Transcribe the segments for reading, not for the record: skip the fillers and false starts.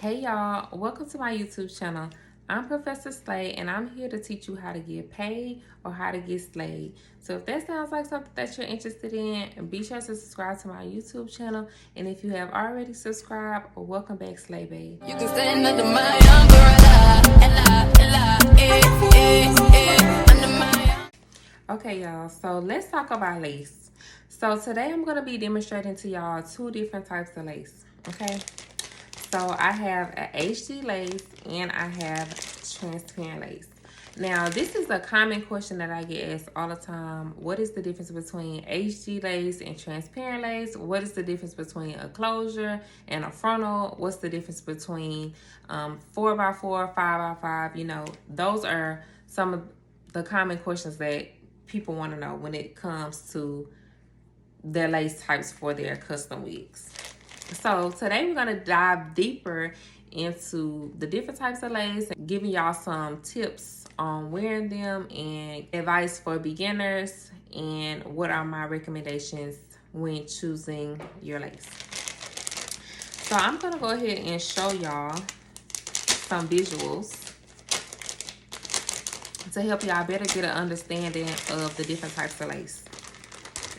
Hey y'all, welcome to my YouTube channel. I'm Professor Slay and I'm here to teach you how to get paid or how to get slayed. So if that sounds like something that you're interested in, be sure to subscribe to my YouTube channel. And if you have already subscribed, welcome back, Slay Babe. You can stand under my umbrella. Okay y'all, so let's talk about lace. So today I'm going to be demonstrating to y'all two different types of lace, okay? So I have a HD lace and I have transparent lace. Now, this is a common question that I get asked all the time. What is the difference between HD lace and transparent lace? What is the difference between a closure and a frontal? What's the difference between 4x4, 5x5? You know, those are some of the common questions that people want to know when it comes to their lace types for their custom wigs. So today we're going to dive deeper into the different types of lace, giving y'all some tips on wearing them and advice for beginners and what are my recommendations when choosing your lace. So I'm going to go ahead and show y'all some visuals to help y'all better get an understanding of the different types of lace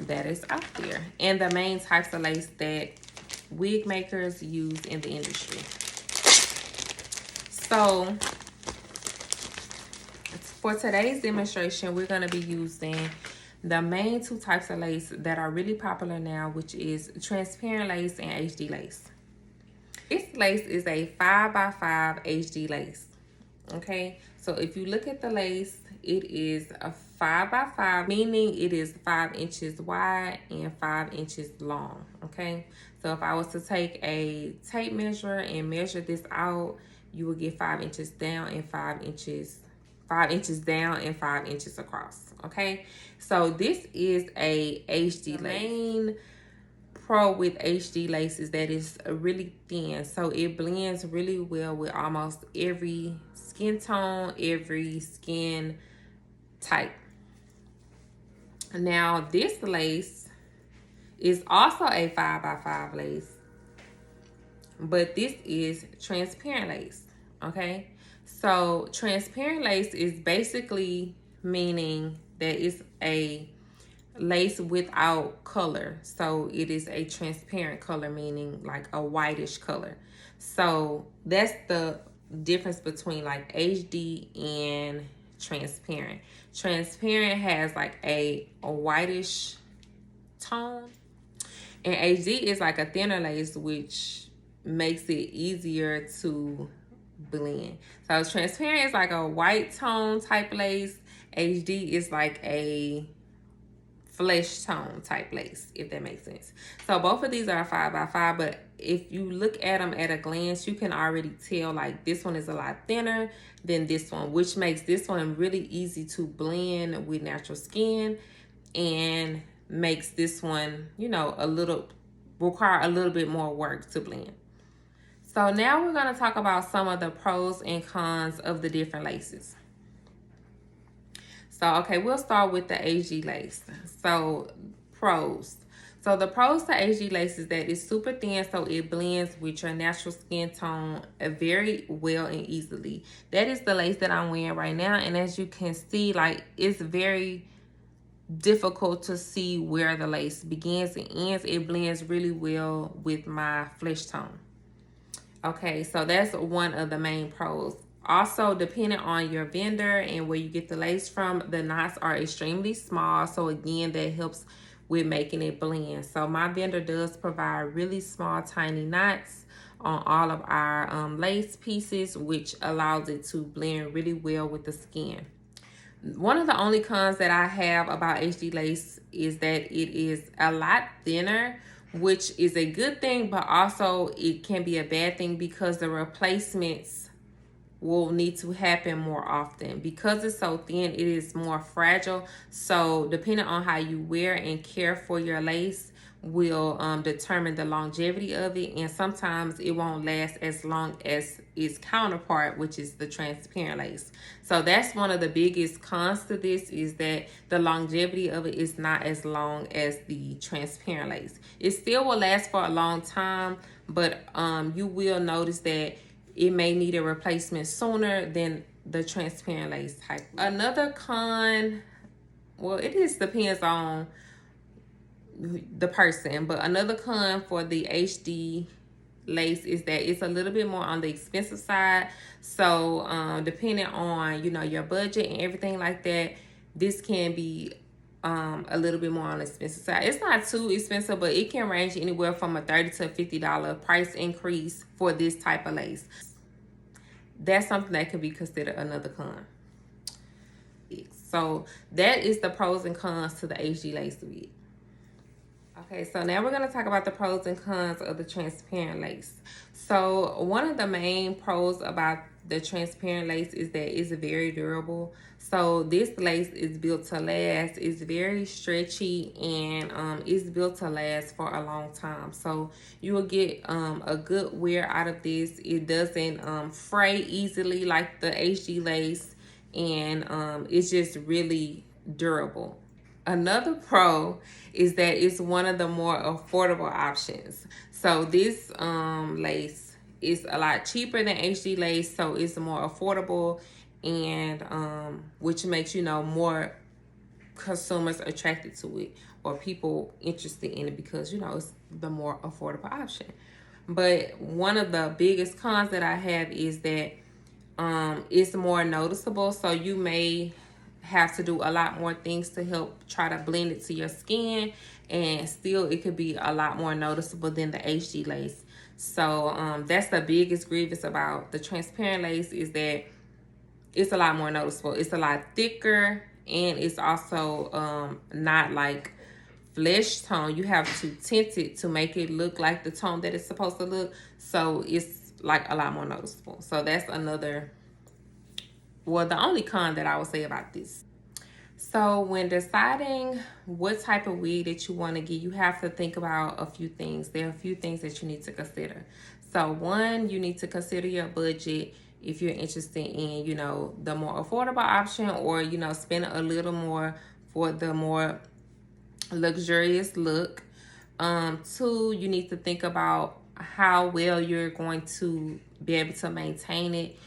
that is out there and the main types of lace that wig makers use in the industry. So for today's demonstration, we're going to be using the main two types of lace that are really popular now, which is transparent lace and HD lace. This lace is a 5x5 HD lace. Okay, so if you look at the lace, it is a 5x5, meaning it is 5 inches wide and 5 inches long. Okay, so if I was to take a tape measure and measure this out, you will get 5 inches down and 5 inches down and 5 inches across. Okay, so this is a HD lace. Main pro with HD lace is that it's really thin, so it blends really well with almost every skin tone, every skin type. Now this lace is also a 5x5 lace, but this is transparent lace. Okay, so transparent lace is basically meaning that it's a lace without color. So it is a transparent color, meaning like a whitish color. So that's the difference between like HD and transparent. Transparent has like a whitish tone, and HD is like a thinner lace, which makes it easier to blend. So transparent is like a white tone type lace. HD is like a flesh tone type lace, if that makes sense. So both of these are 5x5, but if you look at them at a glance, you can already tell like this one is a lot thinner than this one, which makes this one really easy to blend with natural skin and makes this one, you know, require a little bit more work to blend. So now we're going to talk about some of the pros and cons of the different laces. So, okay, we'll start with the HD lace. So, pros. So, the pros to HD lace is that it's super thin, so it blends with your natural skin tone very well and easily. That is the lace that I'm wearing right now. And as you can see, like, it's very difficult to see where the lace begins and ends. It blends really well with my flesh tone. Okay, so that's one of the main pros. Also, depending on your vendor and where you get the lace from, the knots are extremely small. So again, that helps with making it blend. So my vendor does provide really small, tiny knots on all of our lace pieces, which allows it to blend really well with the skin. One of the only cons that I have about HD lace is that it is a lot thinner, which is a good thing, but also it can be a bad thing because the replacements will need to happen more often. Because it's so thin, it is more fragile. So depending on how you wear and care for your lace will determine the longevity of it, and sometimes it won't last as long as its counterpart, which is the transparent lace. So that's one of the biggest cons to this, is that the longevity of it is not as long as the transparent lace. It still will last for a long time, but you will notice that it may need a replacement sooner than the transparent lace type. Another con, well, it just depends on the person, but another con for the HD lace is that it's a little bit more on the expensive side. So depending on, you know, your budget and everything like that, this can be a little bit more on the expensive side. It's not too expensive, but it can range anywhere from a $30 to $50 price increase for this type of lace. That's something that could be considered another con. So that is the pros and cons to the HD lace wig. Okay, so now we're going to talk about the pros and cons of the transparent lace. So one of the main pros about the transparent lace is that it's very durable. So this lace is built to last. It's very stretchy, and it's built to last for a long time. So you will get a good wear out of this. It doesn't fray easily like the HD lace, and it's just really durable. Another pro is that it's one of the more affordable options. So this lace is a lot cheaper than HD lace, so it's more affordable, and which makes, you know, more consumers attracted to it, or people interested in it, because, you know, it's the more affordable option. But one of the biggest cons that I have is that it's more noticeable. So you may have to do a lot more things to help try to blend it to your skin, and still it could be a lot more noticeable than the HD lace. So that's the biggest grievance about the transparent lace, is that it's a lot more noticeable. It's a lot thicker, and it's also not like flesh tone. You have to tint it to make it look like the tone that it's supposed to look. So it's like a lot more noticeable. So that's another, well, the only con that I would say about this. So when deciding what type of wig that you want to get, you have to think about a few things. There are a few things that you need to consider. So one, you need to consider your budget. If you're interested in, you know, the more affordable option, or, you know, spend a little more for the more luxurious look. Two, you need to think about how well you're going to be able to maintain it.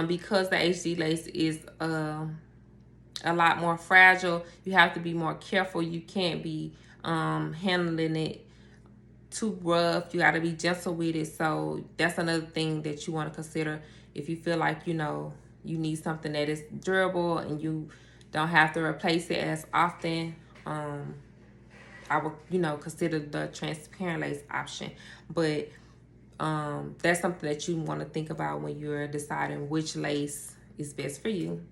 Because the HD lace is a lot more fragile, you have to be more careful. You can't be handling it too rough. You got to be gentle with it. So that's another thing that you want to consider. If you feel like, you know, you need something that is durable and you don't have to replace it as often, I would, you know, consider the transparent lace option. But that's something that you want to think about when you're deciding which lace is best for you.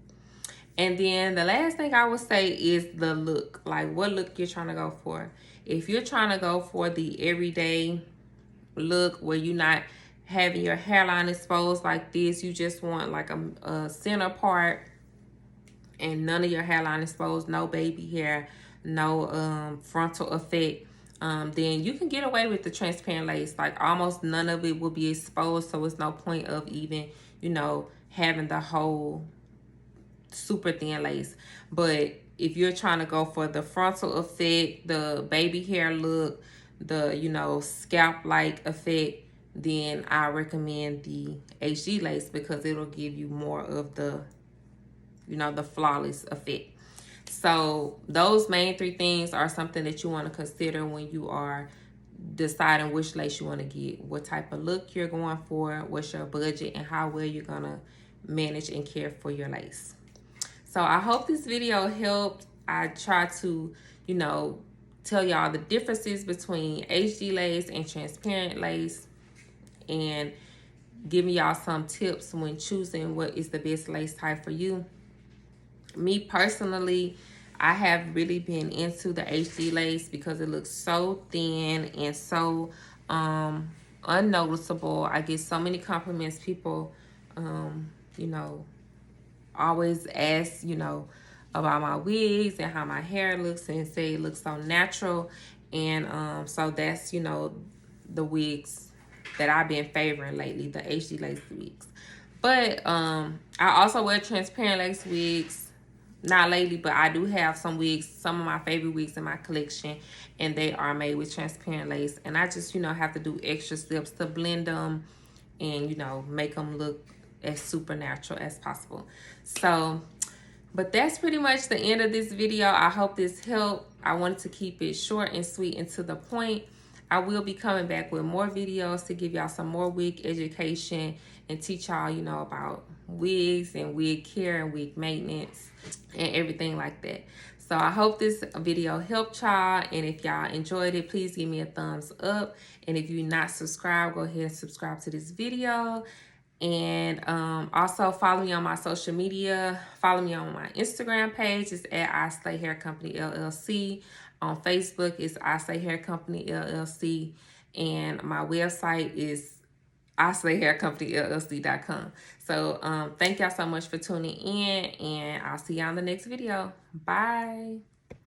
And then the last thing I would say is the look. Like, what look you're trying to go for. If you're trying to go for the everyday look where you're not having your hairline exposed like this, you just want like a center part and none of your hairline exposed, no baby hair, no frontal effect, then you can get away with the transparent lace. Like, almost none of it will be exposed, so it's no point of even, you know, having the whole super thin lace. But if you're trying to go for the frontal effect, the baby hair look, the, you know, scalp like effect, then I recommend the HD lace, because it'll give you more of the, you know, the flawless effect. So those main three things are something that you want to consider when you are deciding which lace you want to get, what type of look you're going for, what's your budget, and how well you're going to manage and care for your lace. So I hope this video helped. I try to, you know, tell y'all the differences between HD lace and transparent lace, and giving y'all some tips when choosing what is the best lace type for you. Me personally, I have really been into the HD lace because it looks so thin and so unnoticeable. I get so many compliments. People, you know, always ask, you know, about my wigs and how my hair looks, and say it looks so natural. And so that's, you know, the wigs that I've been favoring lately, the HD lace wigs. But I also wear transparent lace wigs. Not lately, but I do have some wigs, some of my favorite wigs in my collection, and they are made with transparent lace. And I just, you know, have to do extra steps to blend them and, you know, make them look as supernatural as possible. So, but that's pretty much the end of this video. I hope this helped. I wanted to keep it short and sweet and to the point. I will be coming back with more videos to give y'all some more wig education and teach y'all, you know, about wigs and wig care and wig maintenance and everything like that. So I hope this video helped y'all, and if y'all enjoyed it, please give me a thumbs up. And if you're not subscribed, go ahead and subscribe to this video. And also follow me on my social media. Follow me on my Instagram page. It's at islayhaircompanyllc. On Facebook, it's islayhaircompanyllc. And my website is islayhaircompanyllc.com. So thank y'all so much for tuning in, and I'll see y'all in the next video. Bye.